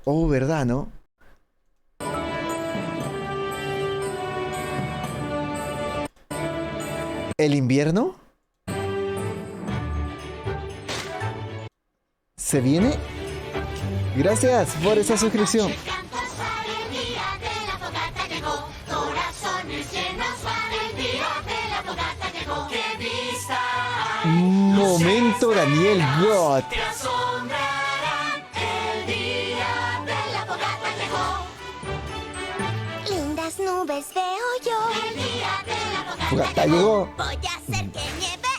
Oh, ¿verdad, no? ¿El invierno? ¿Se viene? Gracias por esa suscripción. Momento Daniel God. Lindas nubes veo yo. Fogata llegó. Voy a hacer que nieve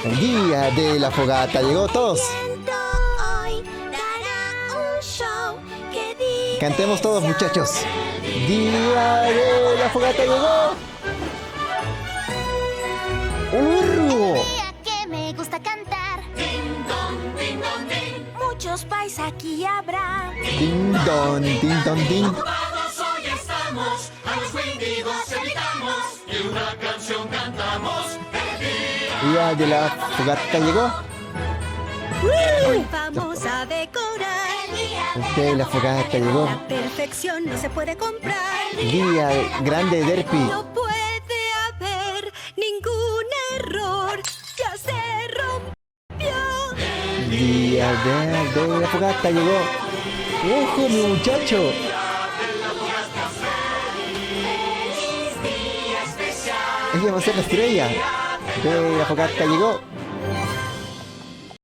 hoy. El día de la fogata llegó. Todos. Viento hoy dará un show. Qué diversión. Cantemos todos, muchachos. Día de la fogata llegó. Día que me gusta cantar. Muchos pais aquí habrá. Ding don, ding don, ding. Hoy estamos, a los Wendigos evitamos y una canción cantamos. Día de la fogata llegó. Hoy vamos a decorar. El día de la fogata llegó. La perfección no se puede comprar. Día grande de Derpy. No puede haber ningún error. Ya se rompió. Día de la fogata llegó. ¡Ojo, mi muchacho! Ella va a ser la estrella. De la fogata llegó.